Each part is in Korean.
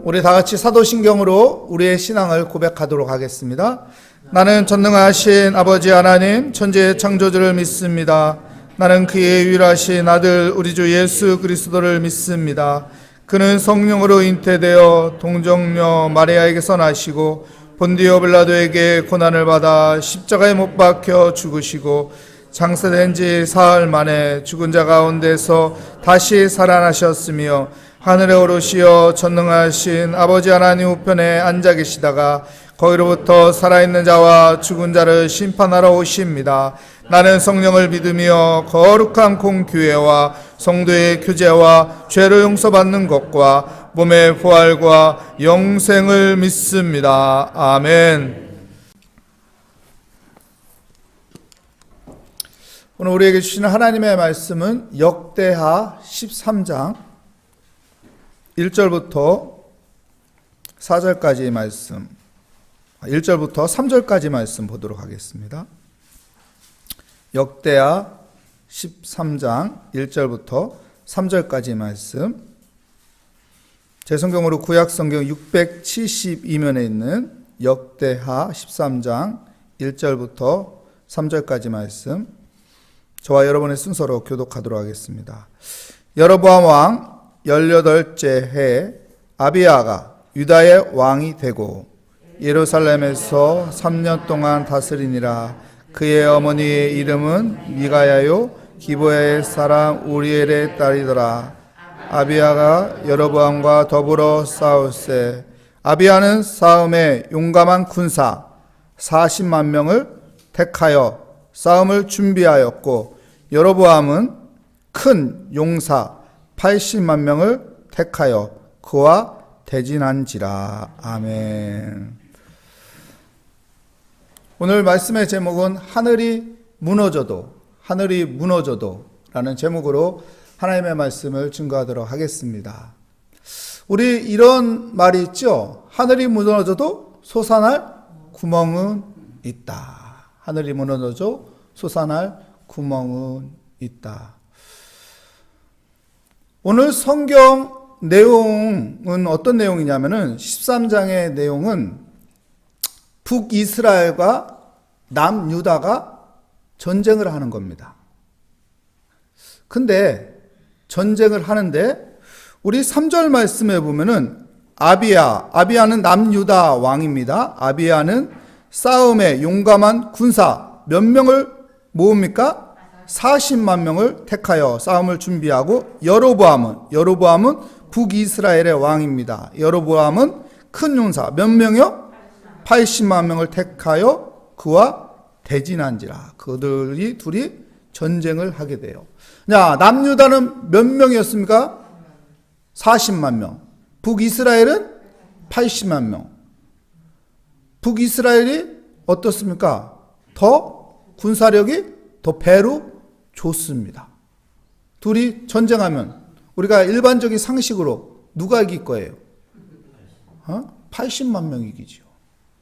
우리 다 같이 사도신경으로 우리의 신앙을 고백하도록 하겠습니다. 나는 전능하신 아버지 하나님 천지의 창조주를 믿습니다. 나는 그의 유일하신 아들 우리 주 예수 그리스도를 믿습니다. 그는 성령으로 잉태되어 동정녀 마리아에게서 나시고 본디오 빌라도에게 고난을 받아 십자가에 못 박혀 죽으시고 장사된 지 사흘 만에 죽은 자 가운데서 다시 살아나셨으며 하늘에 오르시어 전능하신 아버지 하나님 우편에 앉아 계시다가 거기로부터 살아있는 자와 죽은 자를 심판하러 오십니다. 나는 성령을 믿으며 거룩한 공교회와 성도의 교제와 죄를 용서받는 것과 몸의 부활과 영생을 믿습니다. 아멘. 오늘 우리에게 주시는 하나님의 말씀은 역대하 13장 1절부터 4절까지의 말씀, 1절부터 3절까지 말씀 보도록 하겠습니다. 역대하 13장 1절부터 3절까지 말씀, 제 성경으로 구약성경 672면에 있는 역대하 13장 1절부터 3절까지 말씀, 저와 여러분의 순서로 교독하도록 하겠습니다. 여로보암 왕 18째 해에 아비야가 유다의 왕이 되고 예루살렘에서 3년 동안 다스리니라. 그의 어머니의 이름은 미가야요 기브야의 사람 우리엘의 딸이더라. 아비야가 여로보암과 더불어 싸울세. 아비야는 싸움에 용감한 군사 40만 명을 택하여 싸움을 준비하였고 여로보암은 큰 용사 80만 명을 택하여 그와 대진한지라. 아멘. 오늘 말씀의 제목은 하늘이 무너져도 라는 제목으로 하나님의 말씀을 증거하도록 하겠습니다. 우리 이런 말이 있죠. 하늘이 무너져도 솟아날 구멍은 있다. 하늘이 무너져도 솟아날 구멍은 있다. 오늘 성경 내용은 어떤 내용이냐면은 13장의 내용은 북이스라엘과 남유다가 전쟁을 하는 겁니다. 근데 전쟁을 하는데 우리 3절 말씀에 보면은 아비야는 남유다 왕입니다. 아비야는 싸움에 용감한 군사 몇 명을 모읍니까? 40만 명을 택하여 싸움을 준비하고 여로보암은 북이스라엘의 왕입니다. 여로보암은 큰 용사 몇 명이요? 80만 명을 택하여 그와 대진한지라. 그들이 둘이 전쟁을 하게 돼요. 자, 남유다는 몇 명이었습니까? 40만 명. 북이스라엘은 80만 명. 북이스라엘이 어떻습니까? 더 군사력이 더 배로 좋습니다. 둘이 전쟁하면 우리가 일반적인 상식으로 누가 이길 거예요? 80만 명이 이기죠.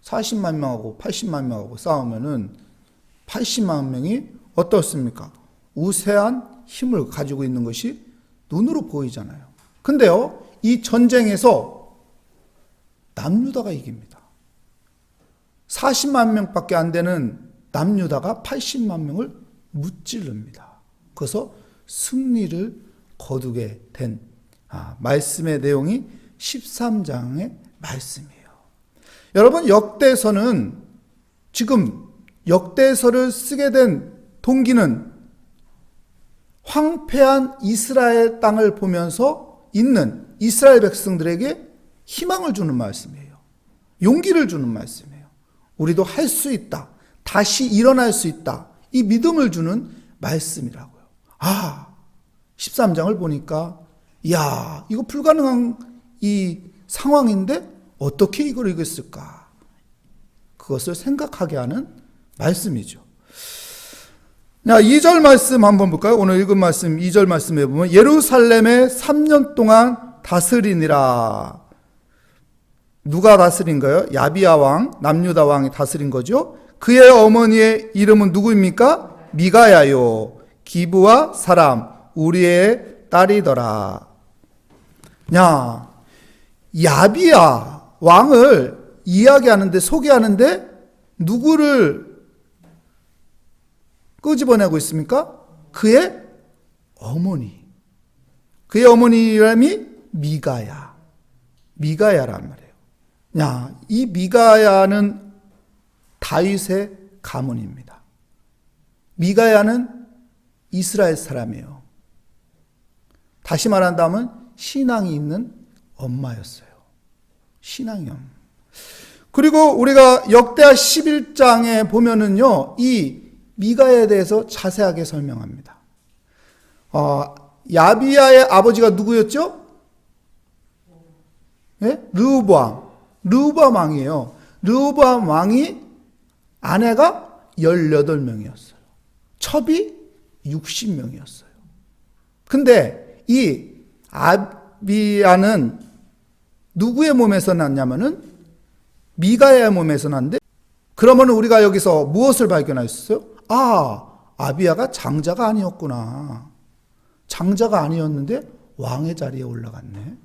40만 명하고 80만 명하고 싸우면은 80만 명이 어떻습니까? 우세한 힘을 가지고 있는 것이 눈으로 보이잖아요. 근데요, 이 전쟁에서 남유다가 이깁니다. 40만 명밖에 안 되는 남유다가 80만 명을 무찌릅니다. 그래서 승리를 거두게 된 말씀의 내용이 13장의 말씀이에요. 여러분, 역대서는 지금 역대서를 쓰게 된 동기는 황폐한 이스라엘 땅을 보면서 있는 이스라엘 백성들에게 희망을 주는 말씀이에요. 용기를 주는 말씀이에요. 우리도 할 수 있다. 다시 일어날 수 있다. 이 믿음을 주는 말씀이라고요. 13장을 보니까 이거 불가능한 이 상황인데 어떻게 이걸 이겼을까? 그것을 생각하게 하는 말씀이죠. 자, 2절 말씀 한번 볼까요? 오늘 읽은 말씀 2절 말씀에 보면 예루살렘에 3년 동안 다스리니라. 누가 다스린 거예요? 야비야 왕, 남유다 왕이 다스린 거죠. 그의 어머니의 이름은 누구입니까? 미가야요. 기브와 사람 우리의 딸이더라. 야비야 왕을 이야기하는데, 소개하는데 누구를 끄집어내고 있습니까? 그의 어머니. 그의 어머니 이름이 미가야란 말이에요. 야, 이 미가야는 다윗의 가문입니다. 미가야는 이스라엘 사람이에요. 다시 말한다면 신앙이 있는 엄마였어요. 신앙이 엄마. 그리고 우리가 역대하 11장에 보면은요, 이 미가야에 대해서 자세하게 설명합니다. 야비야의 아버지가 누구였죠? 예? 르호보암 왕이에요. 르호보암 왕이 아내가 18명이었어요. 첩이 60명이었어요. 근데 이 아비야는 누구의 몸에서 났냐면은 미가야의 몸에서 났는데, 그러면 우리가 여기서 무엇을 발견할 수 있어요? 아비야가 장자가 아니었구나. 장자가 아니었는데 왕의 자리에 올라갔네.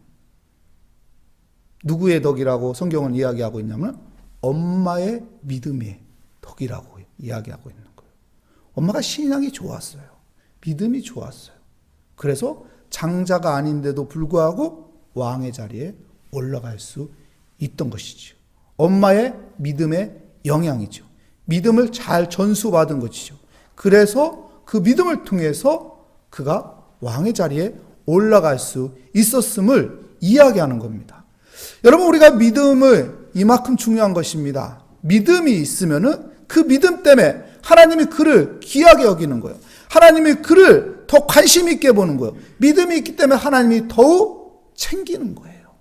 누구의 덕이라고 성경은 이야기하고 있냐면 엄마의 믿음의 덕이라고 이야기하고 있는 거예요. 엄마가 신앙이 좋았어요. 믿음이 좋았어요. 그래서 장자가 아닌데도 불구하고 왕의 자리에 올라갈 수 있던 것이죠. 엄마의 믿음의 영향이죠. 믿음을 잘 전수받은 것이죠. 그래서 그 믿음을 통해서 그가 왕의 자리에 올라갈 수 있었음을 이야기하는 겁니다. 여러분, 우리가 믿음을 이만큼 중요한 것입니다. 믿음이 있으면은 그 믿음 때문에 하나님이 그를 귀하게 여기는 거예요. 하나님이 그를 더 관심 있게 보는 거예요. 믿음이 있기 때문에 하나님이 더욱 챙기는 거예요.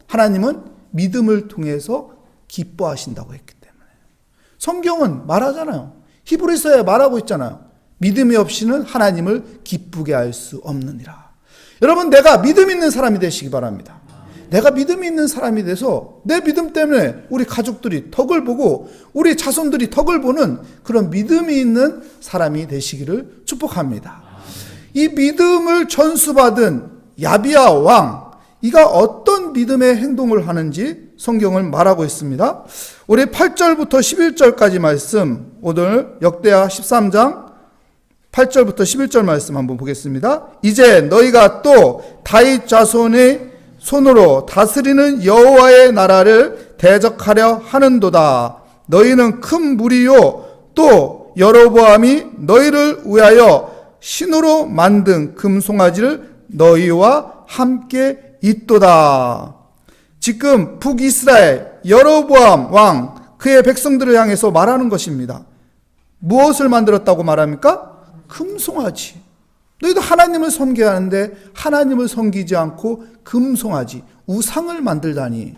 하나님은 믿음을 통해서 기뻐하신다고 했기 때문에. 성경은 말하잖아요. 히브리서에 말하고 있잖아요. 믿음이 없이는 하나님을 기쁘게 할 수 없느니라. 여러분, 내가 믿음 있는 사람이 되시기 바랍니다. 내가 믿음이 있는 사람이 돼서 내 믿음 때문에 우리 가족들이 덕을 보고 우리 자손들이 덕을 보는 그런 믿음이 있는 사람이 되시기를 축복합니다. 이 믿음을 전수받은 야비야 왕, 이가 어떤 믿음의 행동을 하는지 성경을 말하고 있습니다. 우리 8절부터 11절까지 말씀, 오늘 역대하 13장 8절부터 11절 말씀 한번 보겠습니다. 이제 너희가 또 다윗 자손의 손으로 다스리는 여호와의 나라를 대적하려 하는도다. 너희는 큰 무리요, 또 여로보암이 너희를 위하여 신으로 만든 금송아지를 너희와 함께 있도다. 지금 북이스라엘 여로보암 왕, 그의 백성들을 향해서 말하는 것입니다. 무엇을 만들었다고 말합니까? 금송아지. 너희도 하나님을 섬겨야 하는데 하나님을 섬기지 않고 금송아지, 우상을 만들다니.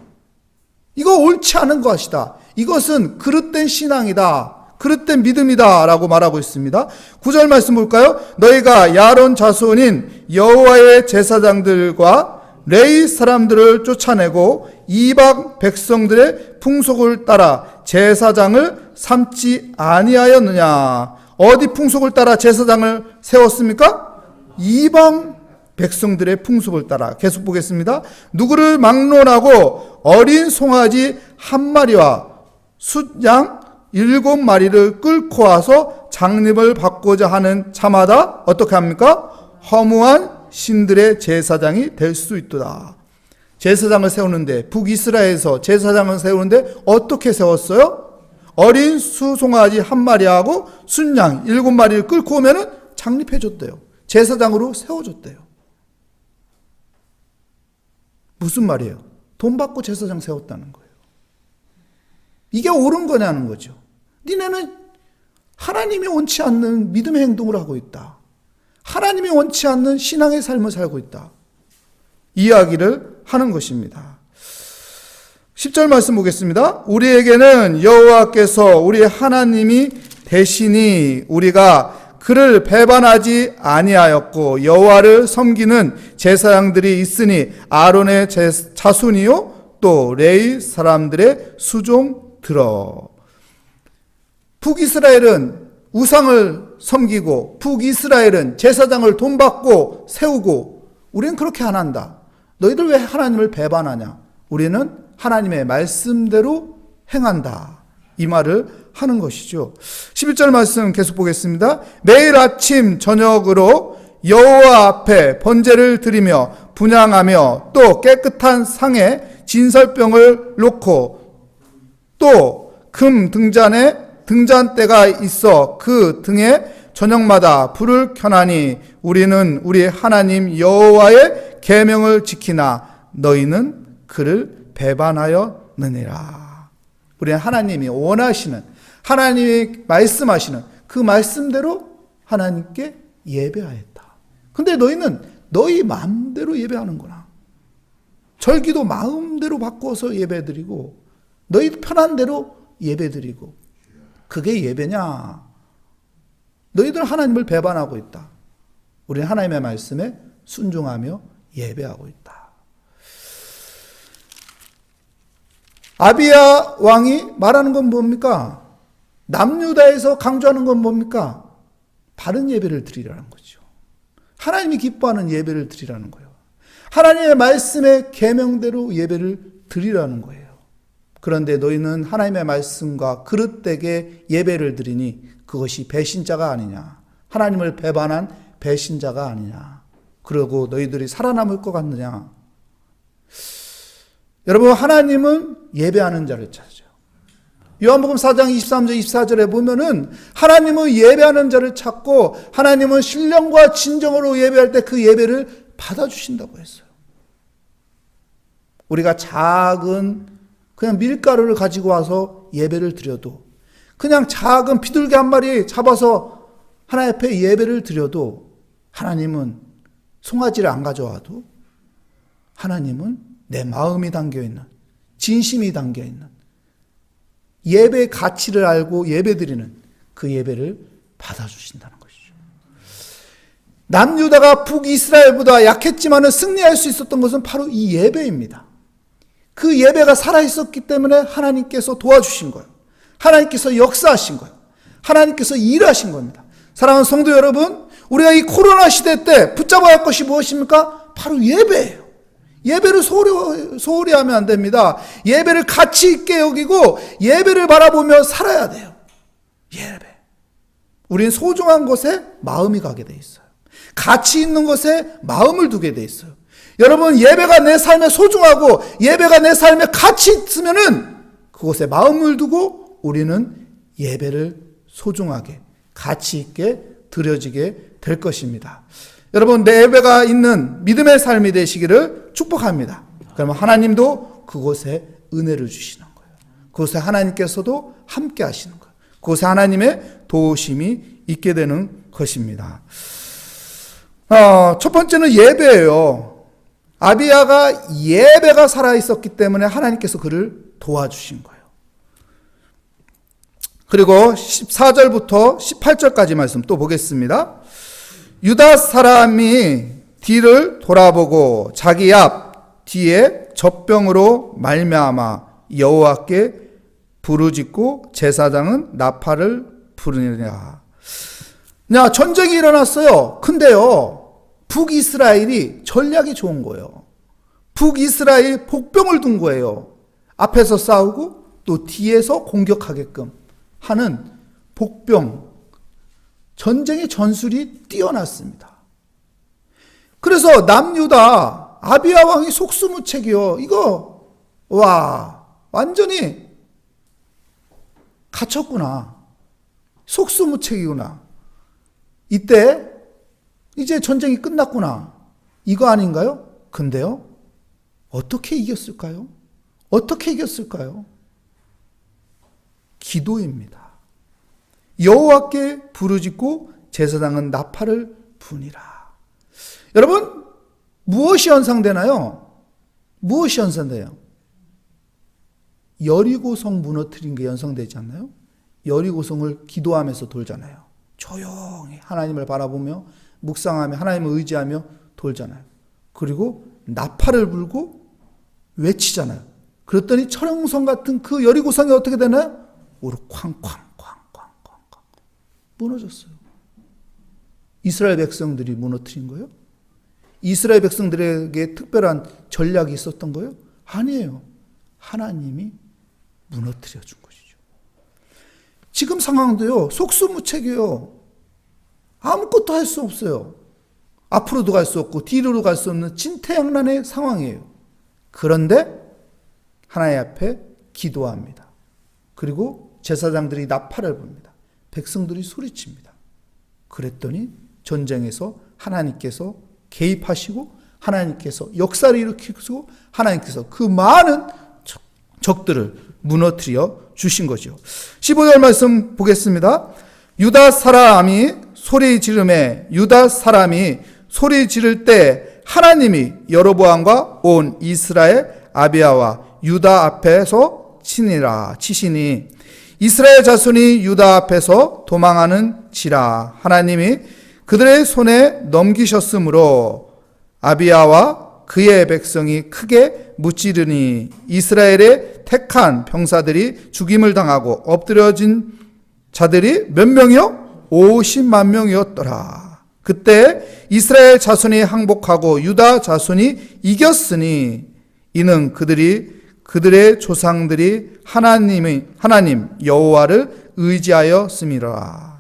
이거 옳지 않은 것이다. 이것은 그릇된 신앙이다. 그릇된 믿음이다 라고 말하고 있습니다. 9절 말씀 볼까요? 너희가 야론 자손인 여호와의 제사장들과 레위 사람들을 쫓아내고 이방 백성들의 풍속을 따라 제사장을 삼지 아니하였느냐. 어디 풍속을 따라 제사장을 세웠습니까? 이방 백성들의 풍속을 따라. 계속 보겠습니다. 누구를 막론하고 어린 송아지 한 마리와 숫양 7마리를 끌고 와서 장립을 받고자 하는 자마다 어떻게 합니까? 허무한 신들의 제사장이 될 수 있도다. 제사장을 세우는데, 북이스라엘에서 제사장을 세우는데 어떻게 세웠어요? 어린 수송아지 한 마리하고 순양 7마리를 끌고 오면은 장립해줬대요. 제사장으로 세워줬대요. 무슨 말이에요? 돈 받고 제사장 세웠다는 거예요. 이게 옳은 거냐는 거죠. 니네는 하나님이 원치 않는 믿음의 행동을 하고 있다. 하나님이 원치 않는 신앙의 삶을 살고 있다. 이야기를 하는 것입니다. 10절 말씀 보겠습니다. 우리에게는 여호와께서 우리 하나님이 되시니 우리가 그를 배반하지 아니하였고 여호와를 섬기는 제사장들이 있으니 아론의 자손이요 또 레위 사람들의 수종들어. 북이스라엘은 우상을 섬기고 북이스라엘은 제사장을 돈 받고 세우고, 우리는 그렇게 안 한다. 너희들 왜 하나님을 배반하냐? 우리는 하나님의 말씀대로 행한다. 이 말을 하는 것이죠. 11절 말씀 계속 보겠습니다. 매일 아침 저녁으로 여호와 앞에 번제를 드리며 분향하며 또 깨끗한 상에 진설병을 놓고 또 금 등잔대가 있어 그 등에 저녁마다 불을 켜나니 우리는 우리 하나님 여호와의 계명을 지키나 너희는 그를 배반하였느니라. 우리는 하나님이 원하시는, 하나님이 말씀하시는 그 말씀대로 하나님께 예배하였다. 근데 너희는 너희 마음대로 예배하는구나. 절기도 마음대로 바꿔서 예배드리고 너희 편한 대로 예배드리고, 그게 예배냐? 너희들은 하나님을 배반하고 있다. 우리는 하나님의 말씀에 순종하며 예배하고 있다. 아비야 왕이 말하는 건 뭡니까? 남유다에서 강조하는 건 뭡니까? 바른 예배를 드리라는 거죠. 하나님이 기뻐하는 예배를 드리라는 거예요. 하나님의 말씀의 계명대로 예배를 드리라는 거예요. 그런데 너희는 하나님의 말씀과 그릇되게 예배를 드리니 그것이 배신자가 아니냐. 하나님을 배반한 배신자가 아니냐. 그러고 너희들이 살아남을 것 같느냐. 여러분, 하나님은 예배하는 자를 찾아요. 요한복음 4장 23절 24절에 보면은 하나님은 예배하는 자를 찾고 하나님은 신령과 진정으로 예배할 때 그 예배를 받아주신다고 했어요. 우리가 작은 그냥 밀가루를 가지고 와서 예배를 드려도, 그냥 작은 비둘기 한 마리 잡아서 하나님 앞에 예배를 드려도, 하나님은 송아지를 안 가져와도 하나님은 내 마음이 담겨있는, 진심이 담겨있는 예배의 가치를 알고 예배드리는 그 예배를 받아주신다는 것이죠. 남유다가 북이스라엘보다 약했지만 승리할 수 있었던 것은 바로 이 예배입니다. 그 예배가 살아있었기 때문에 하나님께서 도와주신 거예요. 하나님께서 역사하신 거예요. 하나님께서 일하신 겁니다. 사랑하는 성도 여러분, 우리가 이 코로나 시대 때 붙잡아야 할 것이 무엇입니까? 바로 예배예요. 예배를 소홀히 하면 안 됩니다. 예배를 가치 있게 여기고 예배를 바라보며 살아야 돼요. 예배. 우린 소중한 것에 마음이 가게 돼 있어요. 가치 있는 것에 마음을 두게 돼 있어요. 여러분, 예배가 내 삶에 소중하고 예배가 내 삶에 가치 있으면은 그곳에 마음을 두고 우리는 예배를 소중하게 가치 있게 드려지게 될 것입니다. 여러분, 내 예배가 있는 믿음의 삶이 되시기를 축복합니다. 그러면 하나님도 그곳에 은혜를 주시는 거예요. 그곳에 하나님께서도 함께 하시는 거예요. 그곳에 하나님의 도우심이 있게 되는 것입니다. 첫 번째는 예배예요. 아비야가 예배가 살아있었기 때문에 하나님께서 그를 도와주신 거예요. 그리고 14절부터 18절까지 말씀 또 보겠습니다. 유다 사람이 뒤를 돌아보고 자기 앞 뒤에 젖병으로 말미암아 여호와께 부르짖고 제사장은 나팔을 부르니라. 전쟁이 일어났어요. 근데요, 북이스라엘이 전략이 좋은 거예요. 북이스라엘이 복병을 둔 거예요. 앞에서 싸우고 또 뒤에서 공격하게끔 하는 복병, 전쟁의 전술이 뛰어났습니다. 그래서 남유다 아비야 왕이 속수무책이요. 이거 완전히 갇혔구나. 속수무책이구나. 이때 이제 전쟁이 끝났구나. 이거 아닌가요? 근데요, 어떻게 이겼을까요? 어떻게 이겼을까요? 기도입니다. 여호와께 부르짖고 제사장은 나팔을 부니라. 여러분, 무엇이 연상되나요? 무엇이 연상돼요? 여리고성 무너뜨린 게 연상되지 않나요? 여리고성을 기도하면서 돌잖아요. 조용히 하나님을 바라보며 묵상하며 하나님을 의지하며 돌잖아요. 그리고 나팔을 불고 외치잖아요. 그랬더니 철옹성 같은 그 여리고성이 어떻게 되나요? 오르 쾅쾅쾅쾅쾅 무너졌어요. 이스라엘 백성들이 무너뜨린 거예요? 이스라엘 백성들에게 특별한 전략이 있었던 거예요? 아니에요. 하나님이 무너뜨려 준 것이죠. 지금 상황도요, 속수무책이에요. 아무것도 할 수 없어요. 앞으로도 갈 수 없고 뒤로도 갈 수 없는 진퇴양난의 상황이에요. 그런데 하나님 앞에 기도합니다. 그리고 제사장들이 나팔을 붑니다. 백성들이 소리칩니다. 그랬더니 전쟁에서 하나님께서 개입하시고 하나님께서 역사를 일으키시고 하나님께서 그 많은 적들을 무너뜨려 주신 거죠. 15절 말씀 보겠습니다. 유다 사람이 소리 지를 때 하나님이 여로보암과 온 이스라엘 아비야와 유다 앞에서 치시니 이스라엘 자손이 유다 앞에서 도망하는지라. 하나님이 그들의 손에 넘기셨으므로 아비야와 그의 백성이 크게 무찌르니 이스라엘의 택한 병사들이 죽임을 당하고 엎드려진 자들이 몇 명이요? 50만 명이었더라. 그때 이스라엘 자손이 항복하고 유다 자손이 이겼으니 이는 그들의 조상들이 하나님 여호와를 의지하였음이라.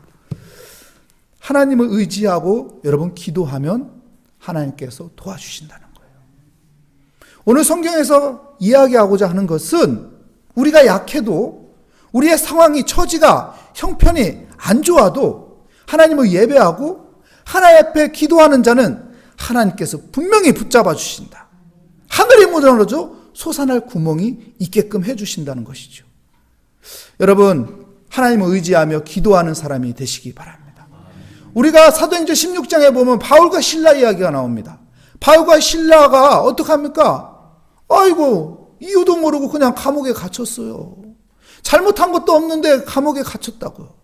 하나님을 의지하고 여러분 기도하면 하나님께서 도와주신다는 거예요. 오늘 성경에서 이야기하고자 하는 것은 우리가 약해도 우리의 상황이 처지가 형편이 안 좋아도 하나님을 예배하고 하나님 앞에 기도하는 자는 하나님께서 분명히 붙잡아 주신다. 하늘이 무너져 솟아날 구멍이 있게끔 해주신다는 것이죠. 여러분, 하나님을 의지하며 기도하는 사람이 되시기 바랍니다. 우리가 사도행전 16장에 보면 바울과 실라 이야기가 나옵니다. 바울과 실라가 어떡합니까? 아이고, 이유도 모르고 그냥 감옥에 갇혔어요. 잘못한 것도 없는데 감옥에 갇혔다고요.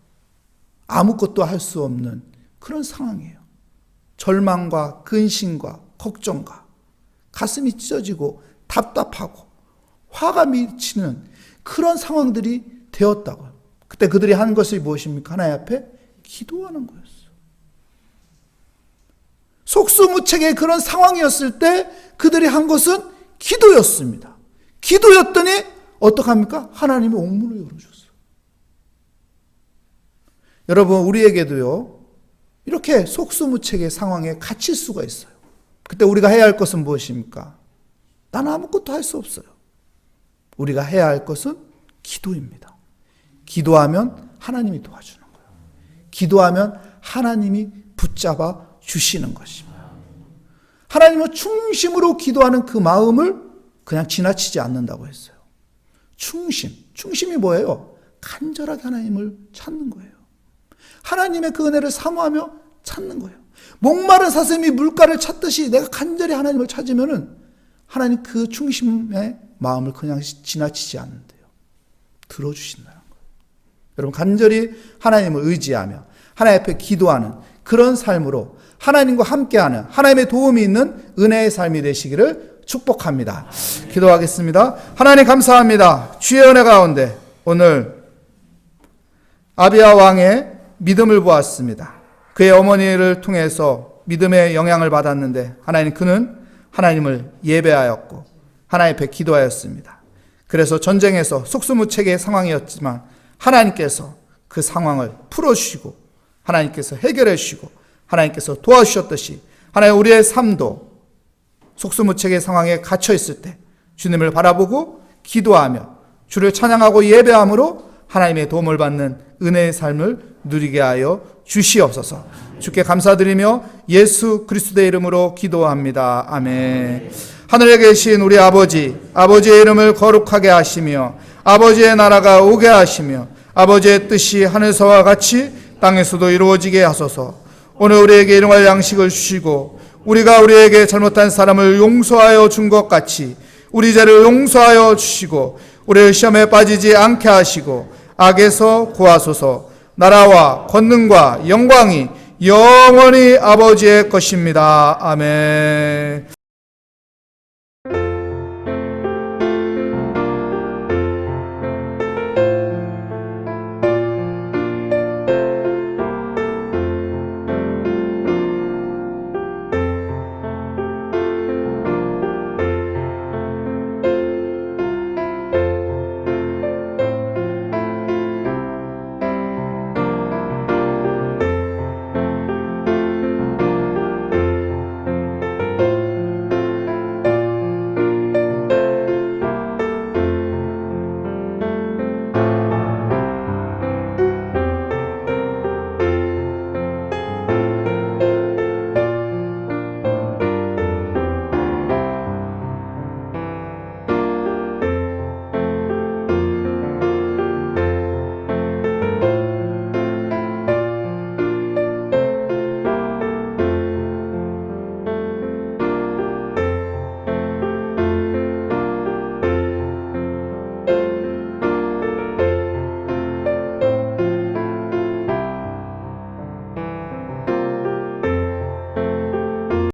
아무것도 할 수 없는 그런 상황이에요. 절망과 근심과 걱정과 가슴이 찢어지고 답답하고 화가 미치는 그런 상황들이 되었다고요. 그때 그들이 한 것이 무엇입니까? 하나님 앞에 기도하는 거였어요. 속수무책의 그런 상황이었을 때 그들이 한 것은 기도였습니다. 기도였더니 어떡합니까? 하나님이 옥문을 열어줬어요. 여러분, 우리에게도요, 이렇게 속수무책의 상황에 갇힐 수가 있어요. 그때 우리가 해야 할 것은 무엇입니까? 나는 아무것도 할 수 없어요. 우리가 해야 할 것은 기도입니다. 기도하면 하나님이 도와주는 거예요. 기도하면 하나님이 붙잡아 주시는 것입니다. 하나님은 충심으로 기도하는 그 마음을 그냥 지나치지 않는다고 했어요. 충심이 뭐예요? 간절하게 하나님을 찾는 거예요. 하나님의 그 은혜를 사모하며 찾는 거예요. 목마른 사슴이 물가를 찾듯이 내가 간절히 하나님을 찾으면은 하나님 그 충심의 마음을 그냥 지나치지 않는데요. 들어주신다는 거예요. 여러분, 간절히 하나님을 의지하며 하나님 앞에 기도하는 그런 삶으로 하나님과 함께하는 하나님의 도움이 있는 은혜의 삶이 되시기를 축복합니다. 기도하겠습니다. 하나님 감사합니다. 주의 은혜 가운데 오늘 아비야 왕의 믿음을 보았습니다. 그의 어머니를 통해서 믿음의 영향을 받았는데 하나님, 그는 하나님을 예배하였고 하나님 앞에 기도하였습니다. 그래서 전쟁에서 속수무책의 상황이었지만 하나님께서 그 상황을 풀어주시고 하나님께서 해결해 주시고 하나님께서 도와주셨듯이 하나님, 우리의 삶도 속수무책의 상황에 갇혀 있을 때 주님을 바라보고 기도하며 주를 찬양하고 예배함으로 하나님의 도움을 받는 은혜의 삶을 누리게 하여 주시옵소서. 주께 감사드리며 예수 그리스도의 이름으로 기도합니다. 아멘. 하늘에 계신 우리 아버지의 이름을 거룩하게 하시며 아버지의 나라가 오게 하시며 아버지의 뜻이 하늘서와 같이 땅에서도 이루어지게 하소서. 오늘 우리에게 일용할 양식을 주시고 우리가 우리에게 잘못한 사람을 용서하여 준 것 같이 우리 죄를 용서하여 주시고 우리를 시험에 빠지지 않게 하시고 악에서 구하소서. 나라와 권능과 영광이 영원히 아버지의 것입니다. 아멘.